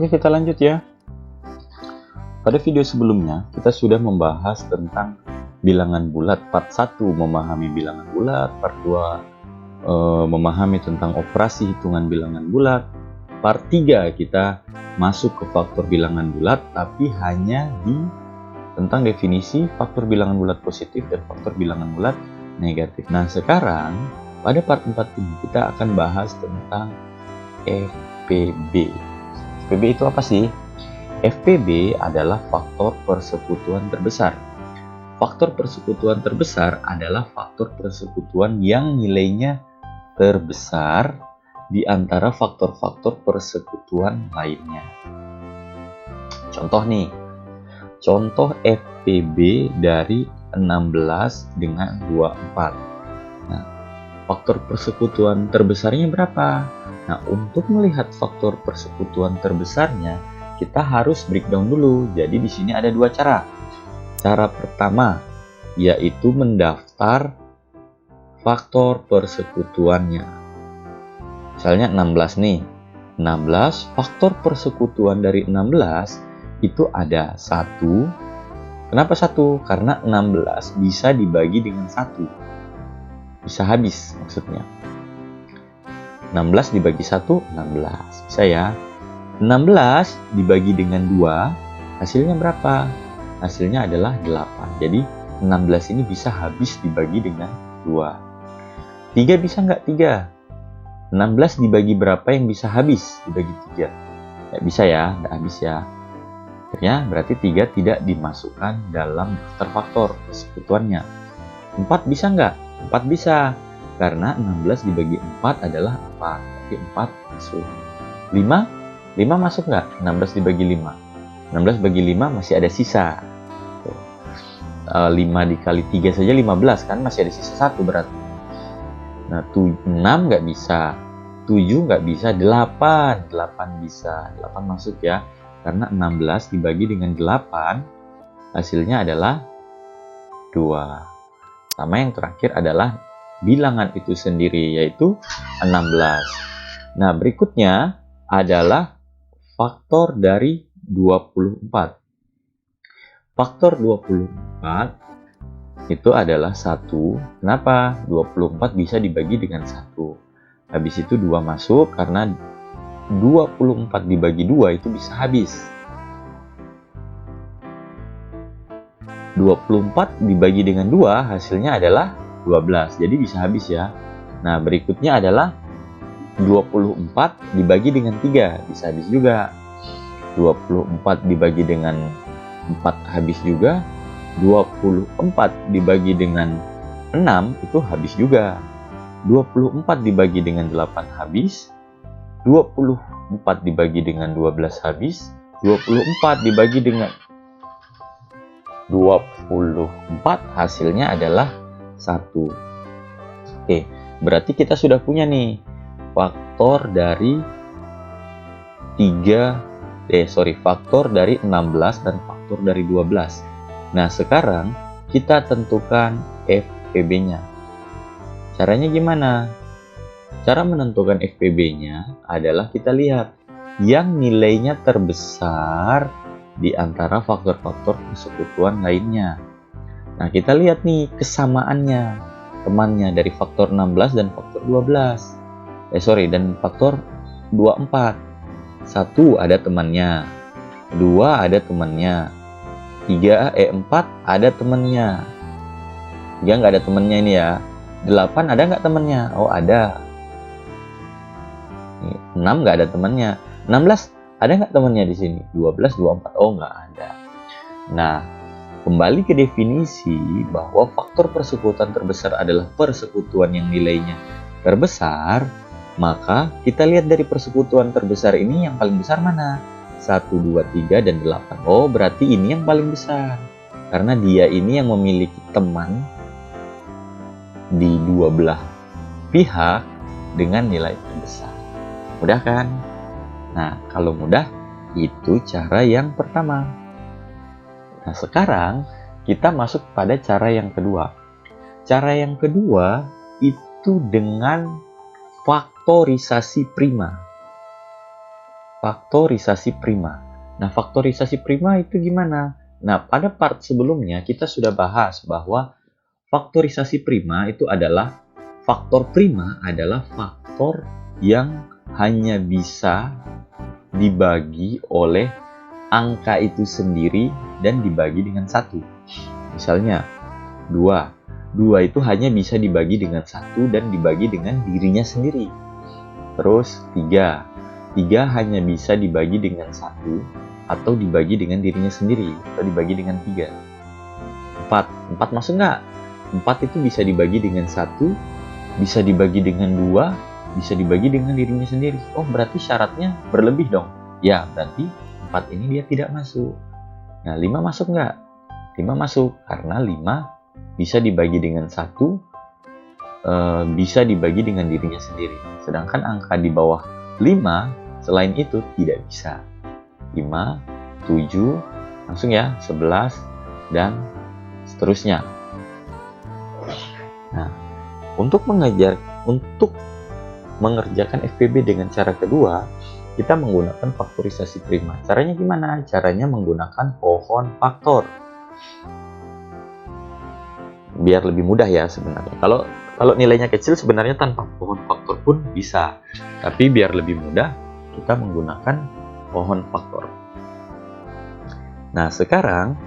Oke, kita lanjut ya. Pada video sebelumnya, kita sudah membahas tentang bilangan bulat part 1, memahami bilangan bulat, part 2, memahami tentang operasi hitungan bilangan bulat, part 3, kita masuk ke faktor bilangan bulat, tapi hanya tentang definisi faktor bilangan bulat positif dan faktor bilangan bulat negatif. Nah, sekarang pada part 4 ini kita akan bahas tentang FPB. FPB itu apa sih? FPB adalah faktor persekutuan terbesar. Faktor persekutuan terbesar adalah faktor persekutuan yang nilainya terbesar di antara faktor-faktor persekutuan lainnya. Contoh nih, contoh FPB dari 16 dengan 24. Nah, faktor persekutuan terbesarnya berapa? Nah, untuk melihat faktor persekutuan terbesarnya, kita harus breakdown dulu. Jadi di sini ada dua cara. Cara pertama yaitu mendaftar faktor persekutuannya. Misalnya 16 nih. 16, faktor persekutuan dari 16 itu ada 1. Kenapa 1? Karena 16 bisa dibagi dengan 1. Bisa habis maksudnya. 16 dibagi 1, 16. Bisa ya. 16 dibagi dengan 2, hasilnya berapa? Hasilnya adalah 8. Jadi 16 ini bisa habis dibagi dengan 2. 3 bisa nggak 3? 16 dibagi berapa yang bisa habis dibagi 3? Nggak bisa ya, nggak habis ya. Akhirnya berarti 3 tidak dimasukkan dalam daftar faktor persekutuannya. 4 bisa nggak? 4 bisa. Karena 16 dibagi 4 adalah 4. Jadi 4 masuk. 5 masuk nggak? 16 dibagi 5. 16 bagi 5 masih ada sisa. 5 dikali 3 saja 15 kan? Masih ada sisa 1 berarti. Nah, 6 nggak bisa. 7 nggak bisa. 8 bisa. 8 masuk ya. Karena 16 dibagi dengan 8 hasilnya adalah 2. Sama yang terakhir adalah bilangan itu sendiri, yaitu 16. Nah, berikutnya adalah faktor dari 24. Faktor 24 itu adalah 1. Kenapa? 24 bisa dibagi dengan 1. Habis itu 2 masuk karena 24 dibagi 2 itu bisa habis. 24 dibagi dengan 2 hasilnya adalah 12. Jadi bisa habis ya. Nah, berikutnya adalah 24 dibagi dengan 3. Bisa habis juga. 24 dibagi dengan 4 habis juga. 24 dibagi dengan 6 itu habis juga. 24 dibagi dengan 8 habis. 24 dibagi dengan 12 habis. 24 dibagi dengan 24 hasilnya adalah 1. Oke, berarti kita sudah punya nih faktor dari faktor dari 16 dan faktor dari 12. Nah, sekarang kita tentukan FPB-nya. Caranya gimana? Cara menentukan FPB-nya adalah kita lihat yang nilainya terbesar di antara faktor-faktor persekutuan lainnya. Nah, kita lihat nih kesamaannya, temannya dari faktor 16 dan faktor 12. Dan faktor 24. 1 ada temannya, 2 ada temannya, 4 ada temannya. 3 nggak ada temannya ini ya. 8 ada nggak temannya? Oh, ada. 6 nggak ada temannya. 16 ada nggak temannya di sini? 12, 24. Oh, nggak ada. Nah, kembali ke definisi bahwa faktor persekutuan terbesar adalah persekutuan yang nilainya terbesar, maka kita lihat dari persekutuan terbesar ini yang paling besar mana? 1, 2, 3, dan 8. Oh, berarti ini yang paling besar. Karena dia ini yang memiliki teman di dua belah pihak dengan nilai terbesar. Mudah kan? Nah, kalau mudah, itu cara yang pertama. Nah, sekarang kita masuk pada cara yang kedua. Cara yang kedua itu dengan faktorisasi prima. faktorisasi prima. Nah, faktorisasi prima itu gimana? Nah, pada part sebelumnya kita sudah bahas bahwa faktorisasi prima itu adalah faktor prima adalah faktor yang hanya bisa dibagi oleh angka itu sendiri dan dibagi dengan 1. Misalnya 2. 2 itu hanya bisa dibagi dengan 1 dan dibagi dengan dirinya sendiri. Terus 3. 3 hanya bisa dibagi dengan 1 atau dibagi dengan dirinya sendiri atau dibagi dengan 3. 4 masuk nggak? 4 itu bisa dibagi dengan 1, bisa dibagi dengan 2, bisa dibagi dengan dirinya sendiri. Oh, berarti syaratnya berlebih dong. Ya, berarti 4 ini dia tidak masuk. Nah, 5 masuk nggak? 5 masuk, karena 5 bisa dibagi dengan 1, bisa dibagi dengan dirinya sendiri. Sedangkan angka di bawah 5, selain itu tidak bisa. 5, 7, langsung ya, 11, dan seterusnya. Nah, untuk mengerjakan FPB dengan cara kedua, kita menggunakan faktorisasi prima. Caranya gimana? Caranya menggunakan pohon faktor. Biar lebih mudah ya sebenarnya. Kalau nilainya kecil sebenarnya tanpa pohon faktor pun bisa. Tapi biar lebih mudah, kita menggunakan pohon faktor. Nah, sekarang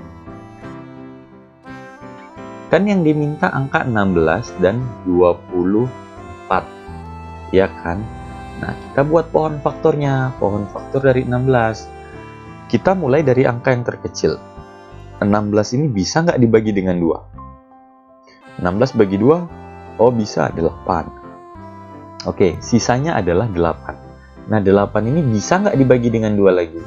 kan yang diminta angka 16 dan 24. Ya kan? Nah, kita buat pohon faktornya. Pohon faktor dari 16. Kita mulai dari angka yang terkecil. 16 ini bisa nggak dibagi dengan 2? 16 bagi 2, oh bisa, 8. Oke, sisanya adalah 8. Nah, 8 ini bisa nggak dibagi dengan 2 lagi?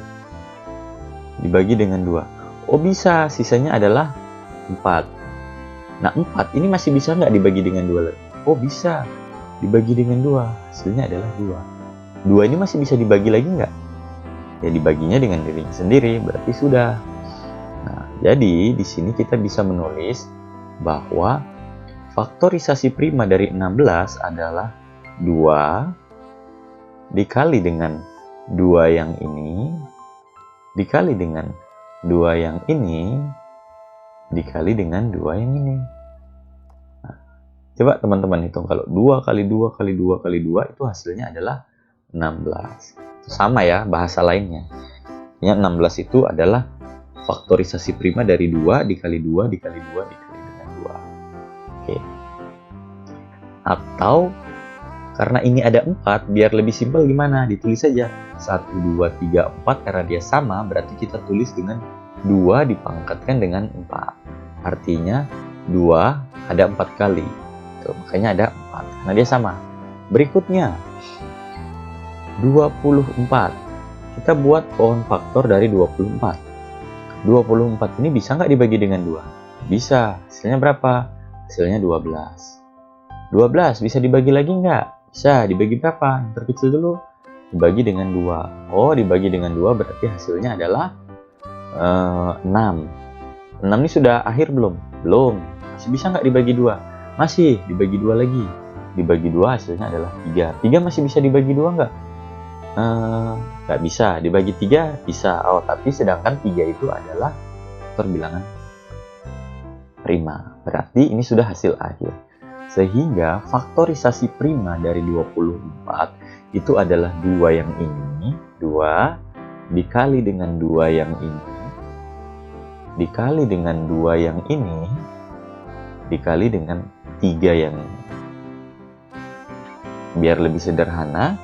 Dibagi dengan 2. Oh bisa, sisanya adalah 4. Nah, 4 ini masih bisa nggak dibagi dengan 2 lagi? Oh bisa, dibagi dengan 2. Hasilnya adalah 2. 2 ini masih bisa dibagi lagi nggak? Ya, dibaginya dengan dirinya sendiri, berarti sudah. Nah, jadi di sini kita bisa menulis bahwa faktorisasi prima dari 16 adalah 2 dikali dengan 2 yang ini, dikali dengan 2 yang ini, dikali dengan 2 yang ini. Nah, coba teman-teman hitung, kalau 2 kali 2 kali 2 kali 2 itu hasilnya adalah 16. Itu sama ya bahasa lainnya. Yang 16 itu adalah faktorisasi prima dari 2 dikali 2 dikali 2 dikali dengan 2. Oke. Atau karena ini ada 4, biar lebih simpel gimana? Ditulis saja 1, 2, 3, 4. Karena dia sama, berarti kita tulis dengan 2 dipangkatkan dengan 4. Artinya 2 ada 4 kali. Tuh, makanya ada 4. Karena dia sama. Berikutnya 24. Kita buat pohon faktor dari 24. 24 ini bisa nggak dibagi dengan 2? Bisa. Hasilnya berapa? Hasilnya 12. 12 bisa dibagi lagi nggak? Bisa. Dibagi berapa? Yang terkecil dulu. Dibagi dengan 2. Oh, dibagi dengan 2 berarti hasilnya adalah 6. 6 ini sudah akhir belum? Belum. Masih bisa nggak dibagi 2? Masih. Dibagi 2 lagi. Dibagi 2 hasilnya adalah 3. 3 masih bisa dibagi 2 nggak? Nggak bisa. Dibagi 3 bisa. Oh, tapi sedangkan 3 itu adalah bilangan prima. Berarti ini sudah hasil akhir. Sehingga faktorisasi prima dari 24 itu adalah 2 yang ini, 2 dikali dengan 2 yang ini, dikali dengan 2 yang ini, dikali dengan 3 yang ini. Biar lebih sederhana,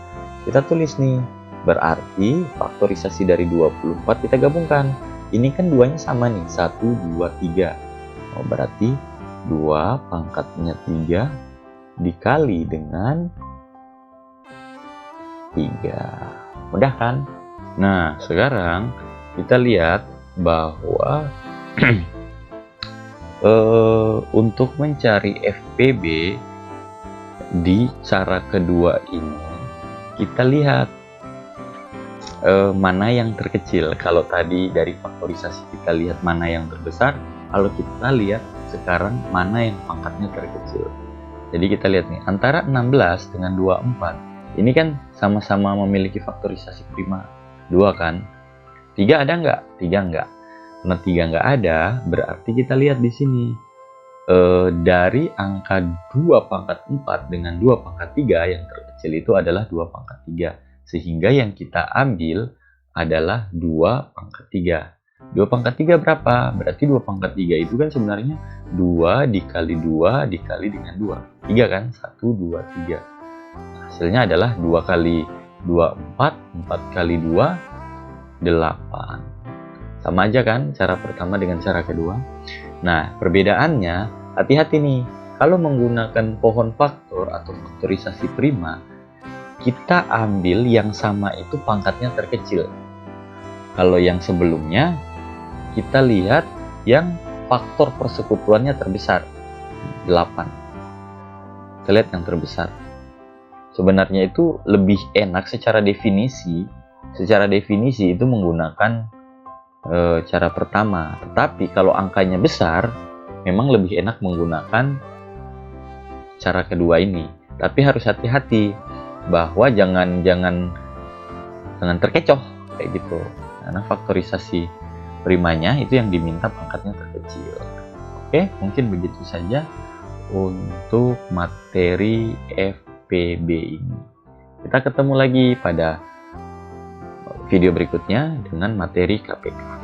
kita tulis nih, berarti faktorisasi dari 24 kita gabungkan. Ini kan 2-nya sama nih, 1, 2, 3. Oh, berarti 2 pangkatnya 3 dikali dengan 3. Mudah kan? Nah, sekarang kita lihat bahwa untuk mencari FPB di cara kedua ini, kita lihat mana yang terkecil. Kalau tadi dari faktorisasi kita lihat mana yang terbesar, kalau kita lihat sekarang mana yang pangkatnya terkecil. Jadi kita lihat nih, antara 16 dengan 24 ini kan sama-sama memiliki faktorisasi prima. 2 kan. 3 ada nggak? 3 nggak. Karena 3 nggak ada, berarti kita lihat di sini. Dari angka 2 pangkat 4 dengan 2 pangkat 3 yang terkecil itu adalah 2 pangkat 3. Sehingga yang kita ambil adalah 2 pangkat 3. 2 pangkat 3 berapa? Berarti 2 pangkat 3 itu kan sebenarnya 2 dikali 2 dikali dengan 2. 3 kan? 1, 2, 3. Hasilnya adalah 2 kali 2, 4. 4 kali 2, 8. Sama aja kan cara pertama dengan cara kedua. Nah, perbedaannya, hati-hati nih. Kalau menggunakan pohon faktor atau faktorisasi prima, kita ambil yang sama itu pangkatnya terkecil. Kalau yang sebelumnya, kita lihat yang faktor persekutuannya terbesar, 8. Kita lihat yang terbesar. Sebenarnya itu lebih enak secara definisi. Secara definisi itu menggunakan cara pertama. Tetapi kalau angkanya besar, memang lebih enak menggunakan cara kedua ini. Tapi harus hati-hati bahwa jangan terkecoh kayak gitu. Karena faktorisasi primanya itu yang diminta pangkatnya terkecil. Oke, mungkin begitu saja untuk materi FPB ini. Kita ketemu lagi pada video berikutnya dengan materi KPK.